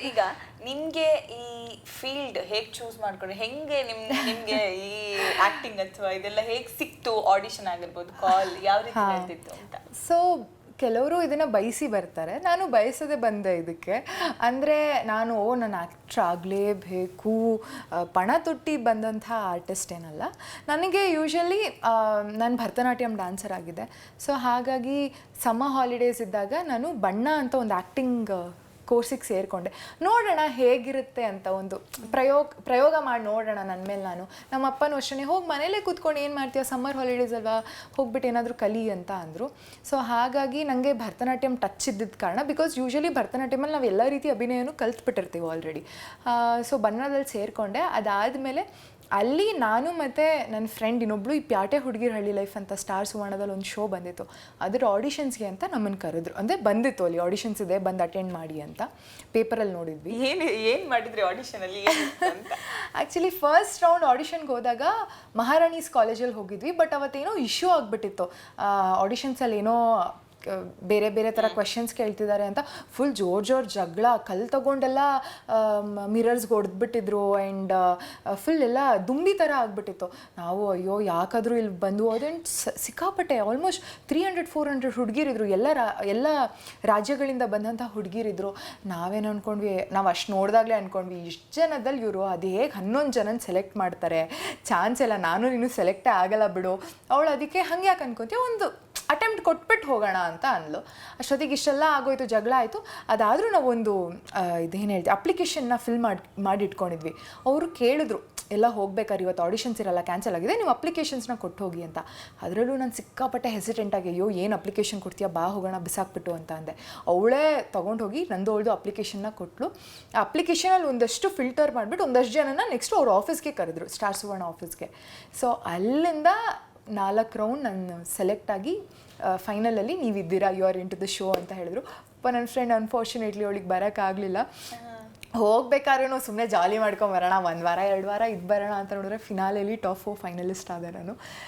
ಈಗ ನಿಮ್ಗೆ ಈ ಫೀಲ್ಡ್ ಹೇಗೆ ಚೂಸ್ ಮಾಡ್ಕೊಂಡ್ರೆ, ಹೆಂಗೆ ನಿಮ್ಗೆ ಈ ಆಕ್ಟಿಂಗ್ ಅಥವಾ ಇದೆಲ್ಲ ಹೇಗೆ ಸಿಕ್ತು? ಆಡಿಷನ್ ಆಗಿರ್ಬೋದು, ಕಾಲ್ ಯಾವ ರೀತಿ ಹೇಳ್ತಿತ್ತು ಅಂತ. ಸೊ ಕೆಲವರು ಇದನ್ನು ಬಯಸಿ ಬರ್ತಾರೆ, ನಾನು ಬಯಸದೆ ಬಂದೆ ಇದಕ್ಕೆ. ಅಂದರೆ ನಾನು ನಾನು ಆ್ಯಕ್ಟ್ರ್ ಆಗಲೇಬೇಕು ಪಣ ತೊಟ್ಟಿ ಬಂದಂಥ ಆರ್ಟಿಸ್ಟ್ ಏನಲ್ಲ. ನನಗೆ ಯೂಶ್ವಲಿ ನಾನು ಭರತನಾಟ್ಯಂ ಡ್ಯಾನ್ಸರ್ ಆಗಿದೆ. ಸೊ ಹಾಗಾಗಿ ಸಮ್ಮರ್ ಹಾಲಿಡೇಸ್ ಇದ್ದಾಗ ನಾನು ಬಣ್ಣ ಅಂತ ಒಂದು ಆ್ಯಕ್ಟಿಂಗ್ ಕೋರ್ಸಿಗೆ ಸೇರಿಕೊಂಡೆ. ನೋಡೋಣ ಹೇಗಿರುತ್ತೆ ಅಂತ, ಒಂದು ಪ್ರಯೋಗ ಮಾಡಿ ನೋಡೋಣ ನನ್ನ ಮೇಲೆ ನಾನು. ನಮ್ಮ ಅಪ್ಪನೂ ಅಷ್ಟೇ, ಹೋಗಿ ಮನೇಲೇ ಕೂತ್ಕೊಂಡು ಏನು ಮಾಡ್ತೀಯ, ಸಮ್ಮರ್ ಹಾಲಿಡೇಸ್ ಅಲ್ವಾ, ಹೋಗ್ಬಿಟ್ಟು ಏನಾದರೂ ಕಲಿ ಅಂತ ಅಂದರು. ಸೊ ಹಾಗಾಗಿ ನನಗೆ ಭರತನಾಟ್ಯಂ ಟಚ್ ಇದ್ದಿದ್ದ ಕಾರಣ, ಬಿಕಾಸ್ ಯೂಶ್ವಲಿ ಭರತನಾಟ್ಯಮಲ್ಲಿ ನಾವು ಎಲ್ಲ ರೀತಿ ಅಭಿನಯನೂ ಕಲ್ತ್ಬಿಟ್ಟಿರ್ತೀವಿ ಆಲ್ರೆಡಿ. ಸೊ ಬಣ್ಣದಲ್ಲಿ ಸೇರಿಕೊಂಡೆ. ಅದಾದಮೇಲೆ ಅಲ್ಲಿ ನಾನು ಮತ್ತು ನನ್ನ ಫ್ರೆಂಡ್ ಇನ್ನೊಬ್ಳು, ಈ ಪ್ಯಾಟೆ ಹುಡುಗಿರ ಹಳ್ಳಿ ಲೈಫ್ ಅಂತ ಸ್ಟಾರ್ ಸುವರ್ಣದಲ್ಲಿ ಒಂದು ಶೋ ಬಂದಿತ್ತು. ಅದರ ಆಡಿಷನ್ಸ್ಗೆ ಅಂತ ನಮ್ಮನ್ನು ಕರೆದ್ರು. ಅಂದರೆ ಬಂದಿತ್ತು ಅಲ್ಲಿ ಆಡಿಷನ್ಸ್ ಇದೆ, ಬಂದು ಅಟೆಂಡ್ ಮಾಡಿ ಅಂತ ಪೇಪರಲ್ಲಿ ನೋಡಿದ್ವಿ. ಏನು ಮಾಡಿದ್ರಿ ಆಡಿಷನಲ್ಲಿ ಅಂತ? ಆ್ಯಕ್ಚುಲಿ ಫಸ್ಟ್ ರೌಂಡ್ ಆಡಿಷನ್ಗೆ ಹೋದಾಗ ಮಹಾರಾಣೀಸ್ ಕಾಲೇಜಲ್ಲಿ ಹೋಗಿದ್ವಿ. ಬಟ್ ಅವತ್ತೇನೋ ಇಶ್ಯೂ ಆಗಿಬಿಟ್ಟಿತ್ತು. ಆಡಿಷನ್ಸಲ್ಲಿ ಏನೋ ಬೇರೆ ಬೇರೆ ಥರ ಕ್ವೆಶನ್ಸ್ ಕೇಳ್ತಿದ್ದಾರೆ ಅಂತ ಫುಲ್ ಜೋರು ಜಗಳ, ಕಲ್ಲು ತಗೊಂಡೆಲ್ಲ ಮಿರರ್ಸ್ಗೆ ಹೊಡೆದ್ಬಿಟ್ಟಿದ್ರು. ಆ್ಯಂಡ್ ಫುಲ್ ಎಲ್ಲ ದುಂಬಿ ಥರ ಆಗಿಬಿಟ್ಟಿತ್ತು. ನಾವು ಅಯ್ಯೋ ಯಾಕಾದರೂ ಇಲ್ಲಿ ಬಂದು ಅದೇಂಟು ಸಿಕ್ಕಾಪಟ್ಟೆ ಆಲ್ಮೋಸ್ಟ್ 300-400 ಹುಡುಗಿರಿದ್ರು. ಎಲ್ಲ ರಾಜ್ಯಗಳಿಂದ ಬಂದಂಥ ಹುಡುಗಿರಿದ್ರು. ನಾವೇನು ಅಂದ್ಕೊಂಡ್ವಿ, ನಾವು ಅಷ್ಟು ನೋಡಿದಾಗಲೇ ಅಂದ್ಕೊಂಡ್ವಿ ಇಷ್ಟು ಜನದಲ್ಲಿ ಇವರು ಅದು ಹೇಗೆ 11 ಜನನ ಸೆಲೆಕ್ಟ್ ಮಾಡ್ತಾರೆ, ಚಾನ್ಸ್ ಎಲ್ಲ, ನಾನು ನೀನು ಸೆಲೆಕ್ಟೇ ಆಗಲ್ಲ ಬಿಡು. ಅವಳು ಅದಕ್ಕೆ ಹಂಗೆ ಯಾಕೆ ಅನ್ಕೊತೀವಿ, ಒಂದು ಅಟೆಂಪ್ಟ್ ಕೊಟ್ಬಿಟ್ಟು ಹೋಗೋಣ ಅಂತ ಅಂದ್ಲು. ಅಷ್ಟೊತ್ತಿಗೆ ಇಷ್ಟೆಲ್ಲ ಆಗೋಯ್ತು, ಜಗಳ ಆಯಿತು. ಅದಾದರೂ ನಾವೊಂದು ಇದೇನು ಹೇಳ್ತೀವಿ, ಅಪ್ಲಿಕೇಶನ್ನ ಫಿಲ್ ಮಾಡಿ ಇಟ್ಕೊಂಡಿದ್ವಿ. ಅವರು ಕೇಳಿದ್ರು, ಎಲ್ಲ ಹೋಗ್ಬೇಕಾದ್ರೆ ಇವತ್ತು ಆಡಿಷನ್ಸ್ ಇರಲ್ಲ, ಕ್ಯಾನ್ಸಲ್ ಆಗಿದೆ, ನೀವು ಅಪ್ಲಿಕೇಶನ್ಸ್ನ ಕೊಟ್ಟು ಹೋಗಿ ಅಂತ. ಅದರಲ್ಲೂ ನಾನು ಸಿಕ್ಕಾಪಟ್ಟೆ ಹೆಸಿಟೆಂಟಾಗಿ, ಅಯ್ಯೋ ಏನು ಅಪ್ಲಿಕೇಶನ್ ಕೊಡ್ತೀಯಾ, ಬಾ ಹೋಗೋಣ ಬಿಸಾಕ್ಬಿಟ್ಟು ಅಂತ ಅಂದೆ. ಅವಳೇ ತೊಗೊಂಡು ಹೋಗಿ ನಂದು ಅಪ್ಲಿಕೇಶನ್ನ ಕೊಟ್ಟಳು. ಆ ಅಪ್ಲಿಕೇಶನಲ್ಲಿ ಒಂದಷ್ಟು ಫಿಲ್ಟರ್ ಮಾಡಿಬಿಟ್ಟು ಒಂದಷ್ಟು ಜನನ ನೆಕ್ಸ್ಟು ಅವ್ರ ಆಫೀಸ್ಗೆ ಕರೆದ್ರು, ಸ್ಟಾರ್ ಸುವರ್ಣ ಆಫೀಸ್ಗೆ. ಸೊ ಅಲ್ಲಿಂದ 4 ರೌಂಡ್ ನಾನು ಸೆಲೆಕ್ಟ್ ಆಗಿ ಫೈನಲಲ್ಲಿ ನೀವಿದ್ದೀರಾ, you are into the show ಅಂತ ಹೇಳಿದ್ರು. ನನ್ನ ಫ್ರೆಂಡ್ ಅನ್ಫಾರ್ಚುನೇಟ್ಲಿ ಅವಳಿಗೆ ಬರೋಕ್ಕಾಗಲಿಲ್ಲ. ಹೋಗ್ಬೇಕಾದ್ರೂ ಸುಮ್ಮನೆ ಜಾಲಿ ಮಾಡ್ಕೊಂಬರೋಣ, 1 ವಾರ 2 ವಾರ ಇದು ಬರೋಣ ಅಂತ ನೋಡಿದ್ರೆ ಫಿನಾಲೆಯಲ್ಲಿ ಟಾಪ್ 4 ಫೈನಲಿಸ್ಟ್ ಆದೆ ನಾನು.